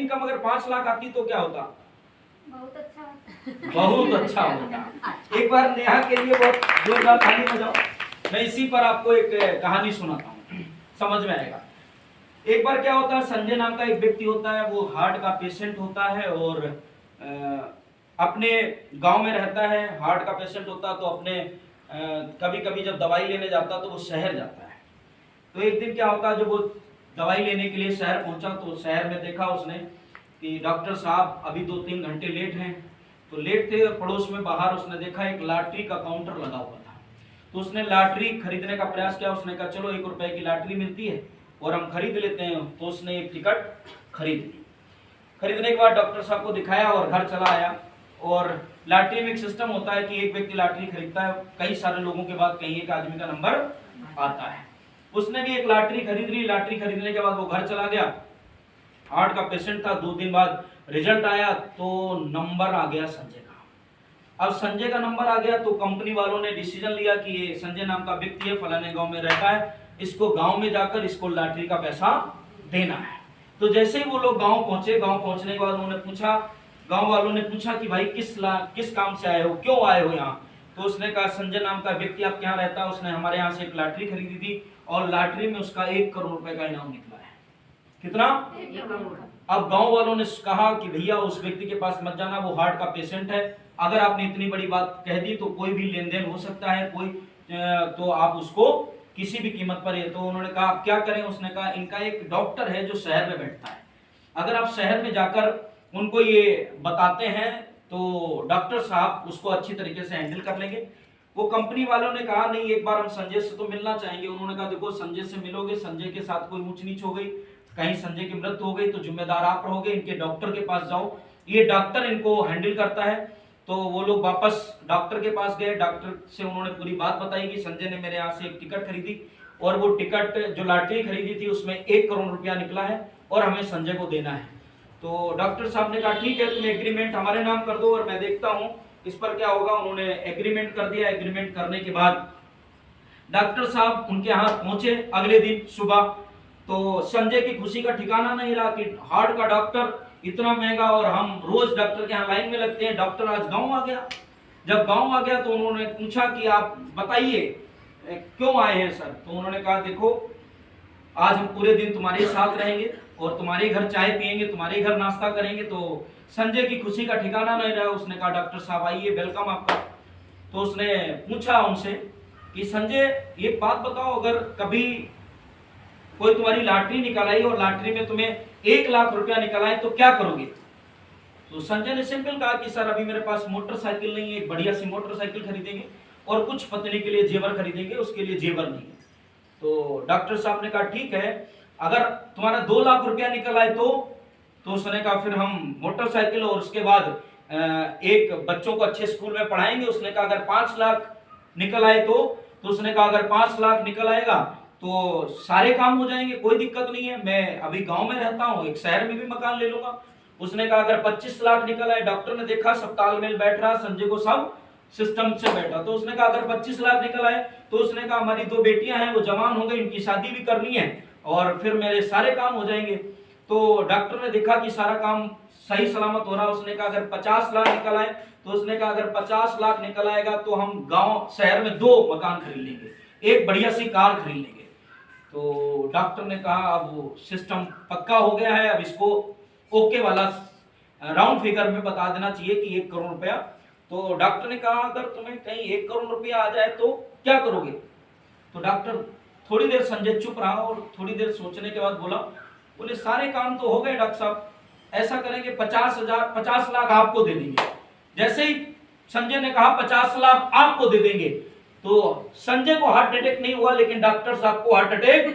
Income अगर 5 लाख आती तो क्या होता? बहुत अच्छा होता। बहुत अच्छा होता। एक बार नेहा के लिए बहुत जोरदार ताली बजाओ। मैं इसी पर आपको एक कहानी सुनाता हूँ, समझ में आएगा। एक बार क्या होता है, संजय नाम का एक व्यक्ति होता है, वो हार्ट का पेशेंट होता है और अपने गांव में रहता है। हार्ट का पेशेंट होता है तो अपने कभी कभी जब दवाई लेने जाता तो वो शहर जाता है। तो एक दिन क्या होता है, जब वो दवाई लेने के लिए शहर पहुंचा तो शहर में देखा उसने कि डॉक्टर साहब अभी 2-3 घंटे लेट हैं। तो लेट थे, पड़ोस में बाहर उसने देखा एक लॉटरी का काउंटर लगा हुआ था। तो उसने लॉटरी खरीदने का प्रयास किया। उसने कहा चलो 1 रुपए की लॉटरी मिलती है और हम खरीद लेते हैं। तो उसने एक टिकट खरीद ली। खरीदने के बाद डॉक्टर साहब को दिखाया और घर चला आया। और लॉटरी में एक सिस्टम होता है कि एक व्यक्ति लॉटरी खरीदता है, कई सारे लोगों के बाद कहीं एक आदमी का नंबर आता है। उसने भी एक लॉटरी खरीद ली। लॉटरी खरीदने के बाद वो घर चला गया। हार्ट का पेशेंट था। 2 दिन बाद रिजल्ट आया तो नंबर आ गया संजय का। अब संजय का नंबर आ गया तो कंपनी वालों ने डिसीजन लिया कि ये संजय नाम का व्यक्ति है, फलाने गांव में रहता है, इसको गांव में जाकर इसको लॉटरी का पैसा देना है। तो जैसे ही वो लोग गांव पहुंचे, गांव पहुंचने के बाद उन्होंने पूछा, गांव वालों ने पूछा कि भाई किस काम से आए हो, क्यों आए हो यहाँ? तो उसने कहा संजय नाम का व्यक्ति आपके यहाँ रहता है, उसने हमारे यहाँ से एक लॉटरी खरीदी थी और लॉटरी में उसका 1 करोड़ रुपए का इनाम निकला है। कितना? 1 करोड़। अब गांव वालों ने कहा कि भैया उस व्यक्ति के पास मत जाना, वो हार्ट का पेशेंट है। अगर आपने इतनी बड़ी बात कह दी तो कोई भी लेन देन हो सकता है, तो आप उसको किसी भी कीमत पर। ये तो उन्होंने कहा आप क्या करें? उसने कहा इनका एक डॉक्टर है जो शहर में बैठता है, अगर आप शहर में जाकर उनको ये बताते हैं तो डॉक्टर साहब उसको अच्छी तरीके से हैंडल कर लेंगे। वो कंपनी वालों ने कहा नहीं, एक बार हम संजय से तो मिलना चाहेंगे। उन्होंने कहा देखो संजय से मिलोगे, संजय के साथ कोई ऊंच नीच हो गई, कहीं संजय की मृत्यु हो गई तो जिम्मेदार आप रहोगे। इनके डॉक्टर के पास जाओ, ये डॉक्टर इनको हैंडल करता है। तो वो लोग वापस डॉक्टर के पास गए। डॉक्टर से उन्होंने पूरी बात बताई कि संजय ने मेरे यहाँ से एक टिकट खरीदी और वो टिकट जो लॉटरी खरीदी थी उसमें 1 करोड़ रुपया निकला है और हमें संजय को देना है। तो डॉक्टर साहब ने कहा ठीक है, तुम एग्रीमेंट हमारे नाम कर दो और मैं देखता हूँ इस पर क्या होगा। उन्होंने एग्रीमेंट कर दिया। एग्रीमेंट करने के बाद डॉक्टर साहब उनके यहाँ पहुंचे अगले दिन सुबह। तो संजय की खुशी का ठिकाना नहीं रहा कि हार्ट का डॉक्टर इतना महंगा और हम रोज डॉक्टर के यहाँ लाइन में लगते हैं, डॉक्टर आज गांव आ गया। जब गांव आ गया तो उन्होंने पूछा कि आप बताइए क्यों आए हैं सर? तो उन्होंने कहा देखो आज हम पूरे दिन तुम्हारे साथ रहेंगे और तुम्हारे घर चाय पियेंगे, तुम्हारे घर नाश्ता करेंगे। तो संजय की खुशी का ठिकाना नहीं रहा। उसने कहा डॉक्टर साहब आइए, वेलकम आपका। तो उसने पूछा उनसे कि संजय एक बात बताओ, अगर कभी कोई तुम्हारी लॉटरी निकल आई और लॉटरी में तुम्हें 1 लाख रुपया निकल आए तो क्या करोगे? तो संजय ने सिंपल कहा कि सर अभी मेरे पास मोटरसाइकिल नहीं है, एक बढ़िया सी मोटरसाइकिल खरीदेंगे और कुछ पत्नी के लिए जेवर खरीदेंगे, उसके लिए जेवर नहीं है। तो डॉक्टर साहब ने कहा ठीक है, अगर तुम्हारा 2 लाख रुपया निकल आए तो उसने कहा फिर हम मोटरसाइकिल और उसके बाद एक बच्चों को अच्छे स्कूल में पढ़ाएंगे। उसने कहा अगर 5 लाख निकल आए तो उसने कहा अगर 5 लाख निकल आएगा तो सारे काम हो जाएंगे, कोई दिक्कत नहीं है, मैं अभी गांव में रहता हूँ, एक शहर में भी मकान ले लूंगा। उसने कहा अगर 25 लाख निकल आए, डॉक्टर ने देखा सब तालमेल बैठ रहा, संजय को सब सिस्टम से बैठा। तो उसने कहा अगर 25 लाख निकल आए तो उसने कहा हमारी 2 बेटियां हैं, वो जवान हो गई, इनकी शादी भी करनी है और फिर मेरे सारे काम हो जाएंगे। तो डॉक्टर ने देखा कि सारा काम सही सलामत हो रहा। उसने कहा अगर 50 लाख निकल आए तो उसने कहा अगर 50 लाख निकल आएगा तो हम गांव शहर में 2 मकान खरीद लेंगे, एक बढ़िया सी कार खरीद लेंगे। तो डॉक्टर ने कहा अब वो सिस्टम पक्का हो गया है, अब इसको ओके वाला राउंड फिगर में बता देना चाहिए कि 1 करोड़ रुपया। तो डॉक्टर ने कहा अगर तुम्हें कहीं 1 करोड़ रुपया आ जाए तो क्या करोगे? तो डॉक्टर थोड़ी देर संजय चुप रहा और थोड़ी देर सोचने के बाद बोले सारे काम तो हो गए डॉक्टर साहब, ऐसा करेंगे 50 लाख आपको दे देंगे। जैसे ही संजय ने कहा 50 लाख आपको दे देंगे तो संजय को हार्ट अटैक नहीं हुआ लेकिन डॉक्टर साहब को हार्ट अटैक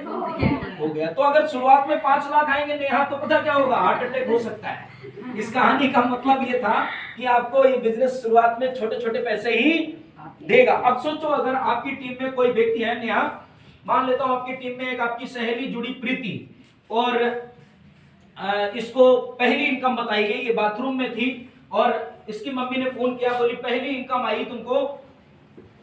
हो गया। तो अगर शुरुआत में 5 लाख आएंगे नेहा तो पता क्या होगा, हार्ट अटैक हो सकता है। इस कहानी का मतलब ये था कि आपको ये बिजनेस शुरुआत में छोटे छोटे पैसे ही देगा। अब सोचो अगर आपकी टीम में कोई व्यक्ति है नेहा, मान लेता हूं आपकी टीम में एक आपकी सहेली जुड़ी प्रीति और इसको पहली इनकम बताई गई, ये बाथरूम में थी और इसकी मम्मी ने फोन किया, बोली पहली इनकम आई तुमको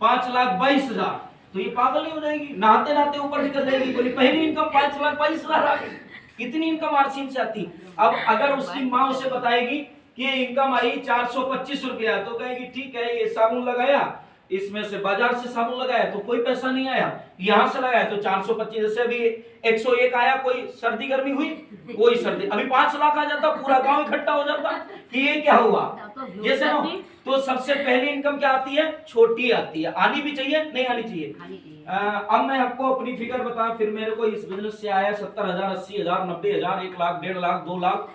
5,22,000। तो ये पागल ही हो जाएगी, नहाते नहाते ऊपर निकल जाएगी, बोली पहली इनकम 5,22,000 आ गई। इतनी इनकम आरसीएम से आती। अब अगर उसकी माँ उसे बताएगी कि ये इनकम आई 425 रुपया, तो कहेगी ठीक है, ये साबुन लगाया, इसमें से बाजार से साबुन लगाया तो कोई पैसा नहीं आया, यहां से लगाया तो 425। जैसे अभी 101 आया, कोई सर्दी गर्मी हुई, कोई सर्दी, अभी 5 लाख आ जाता, पूरा गांव इकट्ठा हो जाता कि ये क्या हुआ। जैसे ना, तो सबसे पहली इनकम क्या आती है, छोटी आती है, आनी भी चाहिए, नहीं आनी चाहिए। अब मैं आपको अपनी फिगर बताऊं, फिर मेरे को इस बिजनेस से आया 70,000, 80,000, 90,000, 1 लाख, 1.5 लाख, 2 लाख,